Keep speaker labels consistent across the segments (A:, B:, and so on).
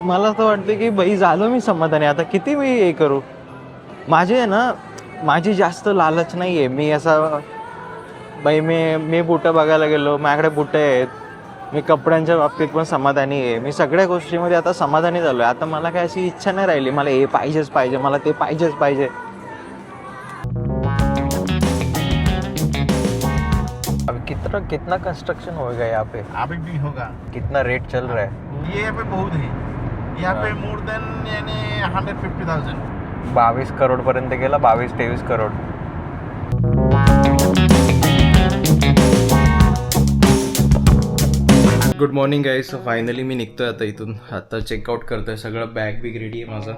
A: मला असं वाटतं की बाई झालो मी समाधानी, आता किती मी हे करू. माझी आहे ना, माझी जास्त लालच नाही आहे. मी असा बाई मी बुटं बघायला गेलो, माझ्याकडे बुटं आहेत. मी कपड्यांच्या बाबतीत पण समाधानी आहे. मी सगळ्या गोष्टीमध्ये आता समाधानी झालो आहे. आता मला काय अशी इच्छा नाही राहिली, मला हे पाहिजेच पाहिजे, मला ते पाहिजेच पाहिजे. अभी कितना कितना कंस्ट्रक्शन होएगा यहाँ पे?
B: अभी भी होगा।
A: कितना रेट चल रहा है?
B: ये यहाँ पे बहुत है, यहाँ पे मोर देन यानी 150,000।
A: 22 करोड पर्यंत गेला, 22-23 crore. Good morning guys. So finally मी निघतोय आता इथून. आता चेकआउट करतोय, सगळं बॅग बिग रेडी आहे माझा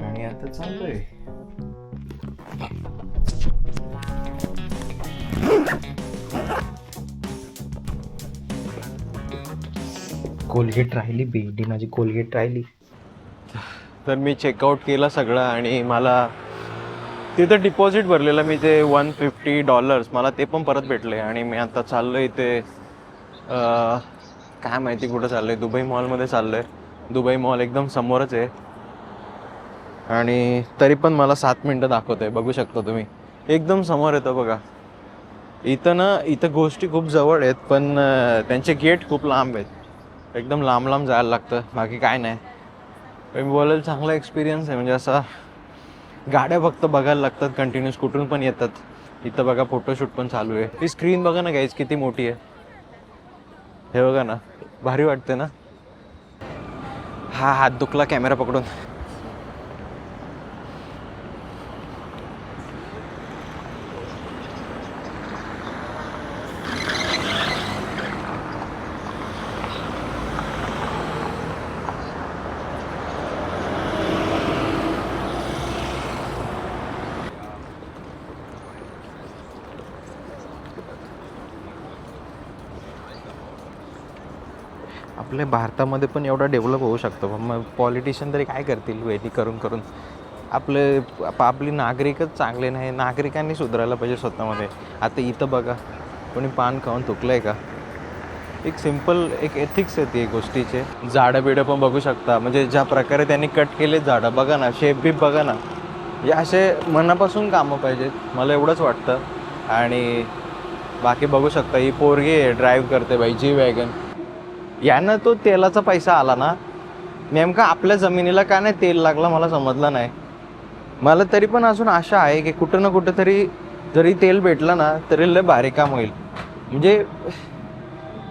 A: आणि आता चाललोय. कोलगेट राहिली, बेडी माझी कोलगेट राहिली. तर मी चेकआउट केलं सगळं आणि मला तिथं डिपॉझिट भरलेलं मी ते $150 मला ते पण परत भेटले. आणि मी आता चाललो इथे काय माहिती कुठं चाललं आहे. दुबई मॉलमध्ये चाललो आहे. दुबई मॉल एकदम समोरच आहे आणि तरी पण मला 7 मिनटं दाखवत आहे. बघू शकता तुम्ही, एकदम समोर येतं बघा. इथं गोष्टी खूप जवळ आहेत पण त्यांचे गेट खूप लांब आहेत. एकदम लांब लांब जायला लागतं, बाकी काय नाही. मी बोलेल चांगला एक्सपिरियन्स आहे. म्हणजे असा गाड्या फक्त बघायला लागतात कंटिन्यूस, कुठून पण येतात. इथं बघा फोटोशूट पण चालू आहे. ही स्क्रीन बघा ना गाईज किती मोठी आहे. हे बघा ना, भारी वाटते ना. हा हात दुखला कॅमेरा पकडून. आपल्या भारतामध्ये पण एवढा डेव्हलप होऊ शकतो, मग पॉलिटिशियन तरी काय करतील वेटी करून करून. आपली नागरिकच चांगले नाही. नागरिकांनी सुधारायला पाहिजे स्वतःमध्ये. आता इथं बघा, कोणी पान खाऊन थुकलं आहे का? एक सिम्पल एक एथिक्स आहे ती गोष्टीचे. झाडं बिडं पण बघू शकता, म्हणजे ज्या प्रकारे त्यांनी कट केले झाडं बघा ना, शेप बीप बघा ना. हे असे मनापासून कामं पाहिजेत, मला एवढंच वाटतं. आणि बाकी बघू शकता, ही पोरगी आहे ड्राईव्ह करते बाई जी वॅगन. यानं तो तेलाचा पैसा आला ना, नेमका आपल्या जमिनीला का नाही तेल लागला मला समजलं नाही. मला तरी पण अजून आशा आहे की कुठं ना कुठं तरी जरी तेल भेटलं ना तरी लय भारी काम होईल. म्हणजे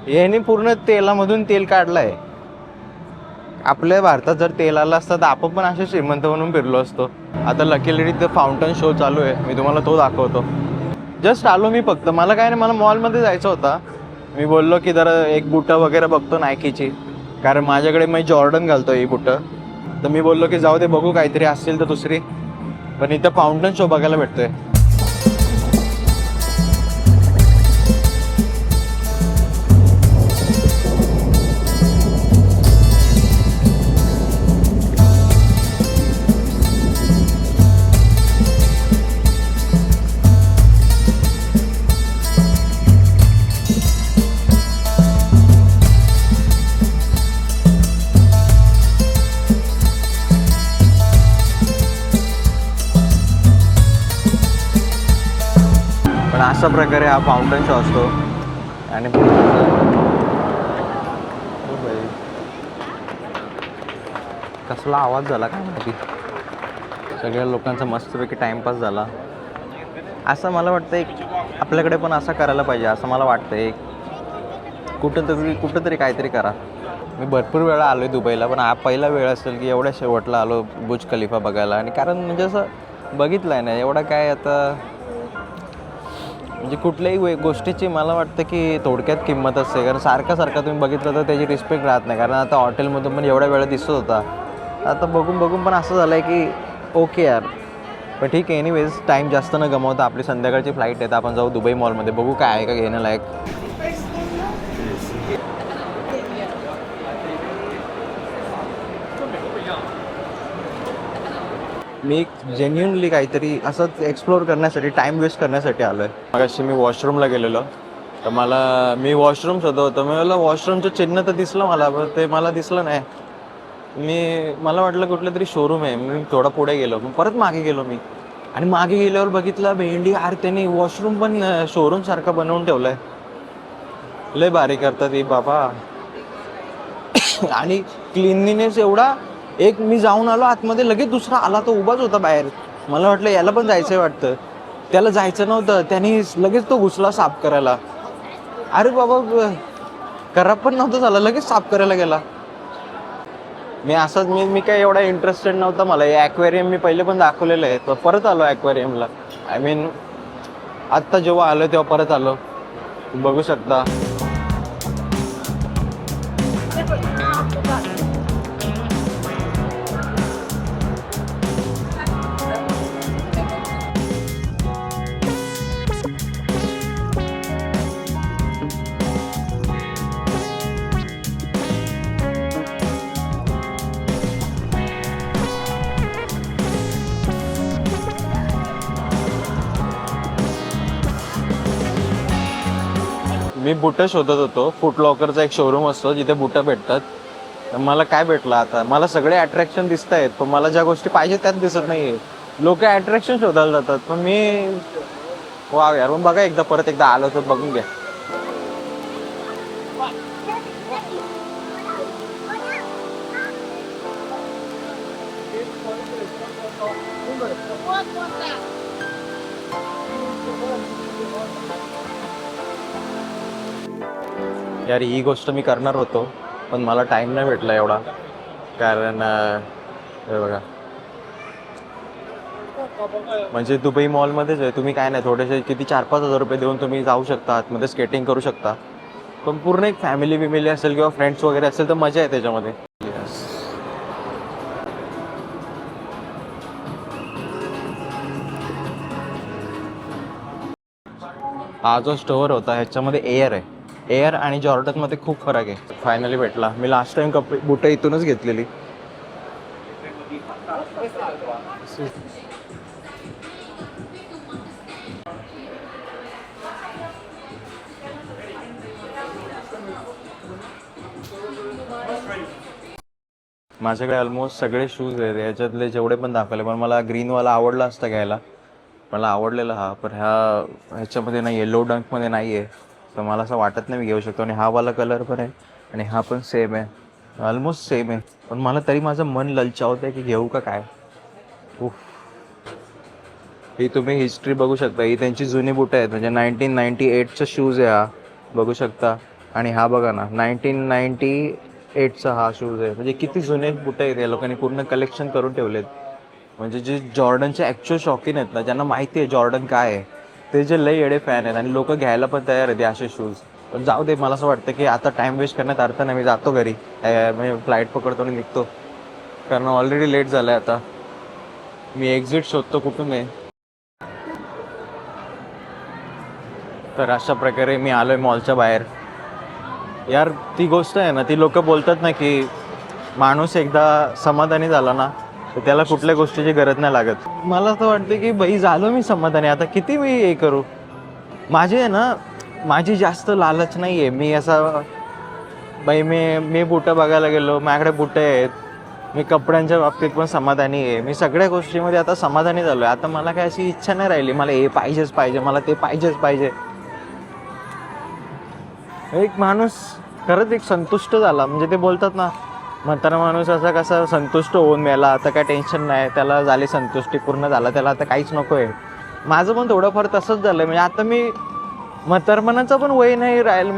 A: याने पूर्ण तेलामधून तेल काढलं आहे. आपल्या भारतात जर तेल आलं असतं तर आपण पण असे श्रीमंत म्हणून फिरलो असतो. आता लकीली तिथं फाउंटन शो चालू आहे, मी तुम्हाला तो दाखवतो. जस्ट आलो मी फक्त, मला काय नाही, मला मॉलमध्ये जायचं होता. मी बोललो की जरा एक बुटं वगैरे बघतो नायकीची, कारण माझ्याकडे मी जॉर्डन घालतो ही बुटं. तर मी बोललो की जाऊ दे, बघू काहीतरी असतील तर दुसरी. पण इथं फाउंटन शो बघायला भेटतोय. पण अशा प्रकारे हा फाउंटन शो असतो. आणि कसला आवाज झाला काय माहिती. सगळ्या लोकांचा मस्तपैकी टाइमपास झाला. असं मला वाटतं एक आपल्याकडे पण असं करायला पाहिजे, असं मला वाटतं. एक कुठंतरी काहीतरी करा. मी भरपूर वेळा आलो आहे दुबईला, पण हा पहिला वेळ असेल की एवढ्या शेवटला आलो बुर्ज खलिफा बघायला. आणि कारण म्हणजे असं बघितलं आहे ना एवढा काय आता, म्हणजे कुठल्याही गोष्टीची मला वाटतं की थोडक्यात किंमत असते. कारण सारखं तुम्ही बघितलं तर त्याची रिस्पेक्ट राहत नाही. कारण आता हॉटेलमधून पण एवढ्या वेळा दिसत होता, आता बघून पण असं झालं आहे की ओके यार. पण ठीक आहे, एनिवेज टाईम जास्त न गमावता आपली संध्याकाळची फ्लाईट आहे, तर आपण जाऊ दुबई मॉलमध्ये, बघू काय आहे का घेण्यालायक. मी जेन्युनली काहीतरी असंच एक्सप्लोअर करण्यासाठी, टाईम वेस्ट करण्यासाठी आलो आहे. मगाशी मी वॉशरूमला गेलेलो, तर मी वॉशरूम शोधत होतो. मी मला वॉशरूमचं चिन्ह तर दिसलं मला, पण ते मला दिसलं नाही. मला वाटलं कुठलं तरी शोरूम आहे. मी थोडा पुढे गेलो, मग परत मागे गेलो मी. आणि मागे गेल्यावर बघितलं भेंडी, अरे त्यांनी वॉशरूम पण शोरूम सारखं बनवून ठेवलंय. लय भारी करतात हे बाबा. आणि क्लिनलीनेस एवढा. एक मी जाऊन आलो आतमध्ये, लगेच दुसरा आला तो उभाच होता बाहेर. मला वाटलं याला पण जायचंय वाटतं. त्याला जायचं नव्हतं, त्यांनी लगेच तो घुसला साफ करायला. अरे बाबा, खराब पण नव्हतं झालं, लगेच साफ करायला गेला. मी असंच मी काय एवढा इंटरेस्टेड नव्हता. मला हे ॲक्वेरियम मी पहिले पण दाखवलेलं आहे, तर परत आलो ॲक्वेरियमला. आय मीन आत्ता जेव्हा आलो तेव्हा परत आलो. बघू शकता. मी बुटं शोधत होतो. फूट लॉकरचा एक शोरूम असतो जिथे बुटं भेटतात. तर मला काय भेटलं आता, मला सगळे अट्रॅक्शन दिसत आहेत, पण मला ज्या गोष्टी पाहिजे त्यात दिसत नाहीये. लोक अट्रॅक्शन शोधायला जातात, पण मी वाव यार. मग बघा एकदा, परत एकदा आलो तर बघून घ्या. यार ही गोष्ट मी करणार होतो, पण मला टाइम नाही भेटला एवढा. कारण हे बघा, म्हणजे दुबई मॉलमध्येच आहे. तुम्ही काय नाही, थोडेसे किती 4-5 हजार रुपये देऊन तुम्ही जाऊ शकता, आतमध्ये स्केटिंग करू शकता. पण पूर्ण एक फॅमिली बिमिली असेल किंवा फ्रेंड्स वगैरे असेल तर मजा आहे त्याच्यामध्ये. हा जो स्टोअर होता ह्याच्यामध्ये एअर आहे. एअर आणि जॉर्डनमध्ये खूप फरक आहे. फायनली भेटला. मी लास्ट टाइम बुटं इथूनच घेतलेली. माझ्याकडे ऑलमोस्ट सगळे शूज आहेत. याच्यातले जेवढे पण दाखवले, पण मला ग्रीनवाला आवडला असता घ्यायला. मला आवडलेला हा, पण ह्याच्यामध्ये नाही आहे, लो डंकमध्ये नाही आहे. तर मला असं वाटत नाही मी घेऊ शकतो. आणि हा वाला कलर पण आहे आणि हा पण सेम आहे, ऑलमोस्ट सेम आहे. पण मला तरी माझं मन ललचावत आहे की घेऊ का काय. उफ. ही तुम्ही हिस्ट्री बघू शकता. ही त्यांची जुनी बुटं आहेत, म्हणजे 1998चा शूज आहे हा, बघू शकता. आणि हा बघा ना, 1998चा हा शूज आहे. म्हणजे किती जुने बुटं आहेत. या लोकांनी पूर्ण कलेक्शन करून ठेवलेत. म्हणजे जे जॉर्डनचे ॲक्च्युअल शौकीन आहेत ना, ज्यांना माहिती आहे जॉर्डन काय आहे, ते जे लई एडे फॅन आहेत आणि लोक घ्यायला पण तयार आहेत असे शूज. पण जाऊ दे, मला असं वाटतं की आता टाइम वेस्ट करण्यात अर्थ नाही. मी जातो घरी, म्हणजे फ्लाईट पकडतो आणि निघतो, कारण ऑलरेडी लेट झालं आहे. आता मी एक्झिट शोधतो कुठून आहे. तर अशा प्रकारे मी आलो आहे मॉलच्या बाहेर. यार ती गोष्ट आहे ना, ती लोक बोलतात ना की माणूस एकदा समाधानी झाला ना तर त्याला कुठल्या गोष्टीची गरज नाही लागत. मला असं वाटतं की बाई झालो मी समाधानी, आता किती मी हे करू. माझी आहे ना, माझी जास्त लालच नाही आहे. मी असा बाई मी बुटं बघायला गेलो, माझ्याकडे बुटं आहेत. मी कपड्यांच्या बाबतीत पण समाधानी आहे. मी सगळ्या गोष्टीमध्ये आता समाधानी झालो आहे. आता मला काय अशी इच्छा नाही राहिली मला हे पाहिजेच पाहिजे, मला ते पाहिजेच पाहिजे. एक माणूस खरंच एक संतुष्ट झाला. म्हणजे ते बोलतात ना, म्हातारा माणूस असा कसा संतुष्ट होऊन मेला, आता काय टेन्शन नाही, त्याला झाली संतुष्टी, पूर्ण झाला, त्याला आता काहीच नको आहे. माझं पण थोडंफार तसंच झालं. म्हणजे आता मी म्हातारपणाचं पण वय नाही राहिलं.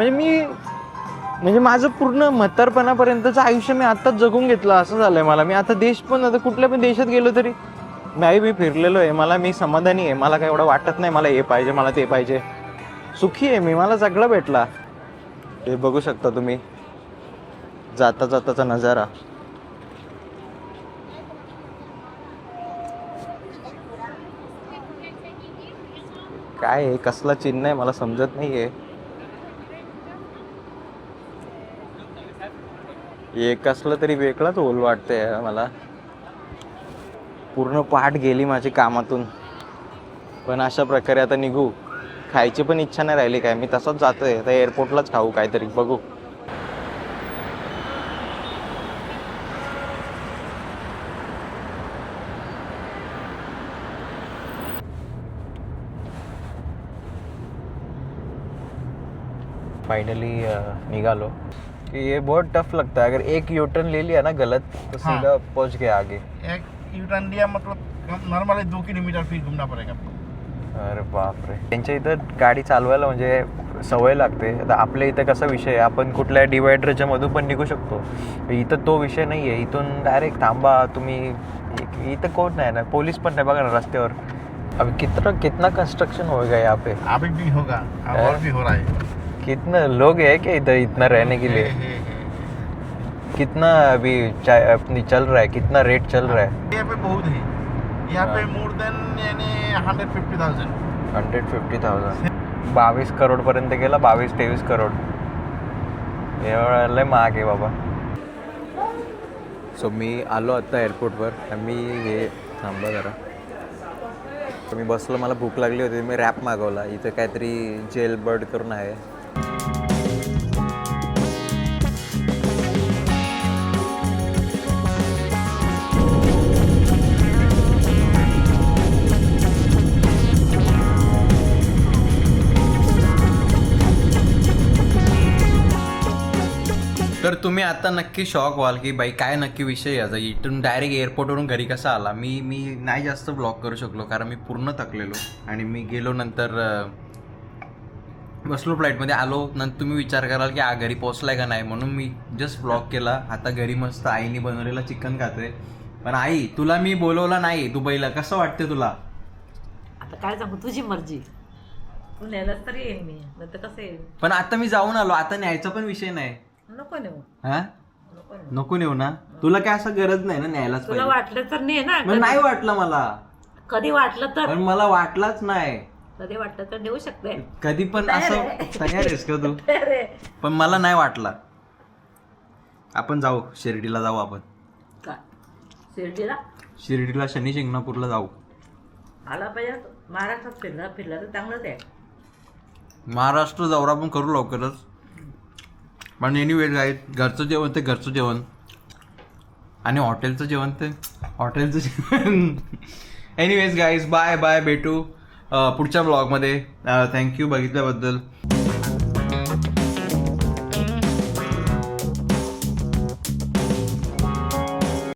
A: म्हणजे माझं पूर्ण म्हातारपणापर्यंतचं आयुष्य मी आत्ताच जगून घेतलं असं झालंय मला. मी आता देश पण, आता कुठल्या पण देशात गेलो तरी मी फिरलेलो आहे. मी समाधानी आहे. मला काय एवढं वाटत नाही मला हे पाहिजे, मला ते पाहिजे. सुखी आहे मी, मला सगळं भेटला. हे बघू शकता तुम्ही जाता जाताचा नजारा. काय आहे, कसला चिन्ह आहे मला समजत नाहीये. हे कसलं तरी वेगळंच ओल वाटतंय मला. पूर्ण पाठ गेली माझी कामातून. पण अशा प्रकारे आता निघू. खायची पण इच्छा नाही राहिली काय. मी तसंच जातोय आता एअरपोर्टलाच खाऊ काहीतरी, बघू. फाइनली निकालो कि ये बहुत टफ लगता है, अगर एक यू टर्न ले लिया ना गलत तो सीधा पहुंच गया आगे।
B: एक यू टर्न लिया मतलब नॉर्मली 2 किलोमीटर फिर घूमना पड़ेगा आपको।
A: अरे बापरे, त्यांच्या इथं गाडी चालवायला म्हणजे सवय लागते। आता आपल्या इथं कसा विषय आहे, आपण कुठल्या डिवायडरच्या मधून पण निघू शकतो, इथं तो विषय नाही आहे। इथून डायरेक्ट थांबा तुम्ही, इथं कोण नाही ना, पोलीस पण नाही बघा ना रस्त्यावर। अभी कितना कंस्ट्रक्शन होगा यहाँ पे?
B: अभी भी होगा और भी हो रहा है।
A: कितना लोग है क्या इधर इतना रहने के लिए? कितना अभी अपनी चल रहा है, कितना रेट चल रहा है?
B: यहाँ पे बहुत है, यहाँ पे मोर देन यानी 150,000
A: 150,000 22 करोड पर्यंत गेला, 22-23 करोड एवढं लय महाग आहे बाबा। सो मी आलो आता एअरपोर्टवर, मी हे थांबा जरा, तर मी बसलो, मला भूक लागली होती, मी रॅप मागवला। इथं काहीतरी जेल बर्ड करून आहे। तर तुम्ही आता नक्की शॉक व्हाल की बाई काय नक्की विषय याचा, इथून डायरेक्ट एअरपोर्टवरून घरी कसा आला। मी नाही जास्त ब्लॉग करू शकलो कारण मी पूर्ण थकलेलो आणि मी गेलो नंतर बसलो फ्लाईटमध्ये, आलो नंतर तुम्ही विचार कराल की घरी पोहोचलाय का नाही, म्हणून मी जस्ट ब्लॉग केला। आता घरी मस्त आईने बनवलेला चिकन खातोय। पण आई, तुला मी बोलवलं नाही दुबईला, कसं वाटते तुला?
C: आता काय सांगू, तुझी मर्जी, तू न्यायलाच तर येईन मी, नंतर कसं येईल?
A: पण आता मी जाऊन आलो, आता न्यायचा पण विषय नाही।
C: नको नेऊ,
A: हा
C: नको नेऊ.
A: नको नेऊ ना, तुला काय असं गरज नाही ना न्यायलाच
C: तुला
A: पाहिजे।
C: वाटलं तर ने ना,
A: पण नाही वाटलं मला,
C: कधी वाटलं तर,
A: पण मला वाटलाच नाही।
C: कधी वाटलं तर नेऊ शकते।
A: कधी पण असं तयार आहेस का तू?
C: अरे
A: पण मला नाही वाटला। आपण जाऊ शिर्डीला, जाऊ आपण
C: काय
A: शिर्डीला शनी शिंगणापूरला जाऊ।
C: आला पाहिजे, महाराष्ट्रात फिरला तर चांगलंच आहे।
A: महाराष्ट्र दौरा पण करू लवकरच। पण एनिवेज आहे, घरचं जेवण ते घरचं जेवण आणि हॉटेलचं जेवण ते हॉटेलचं जेवण। एनिवेज गाईज, बाय बाय, भेटू पुढच्या ब्लॉगमध्ये। थँक्यू बघितल्याबद्दल।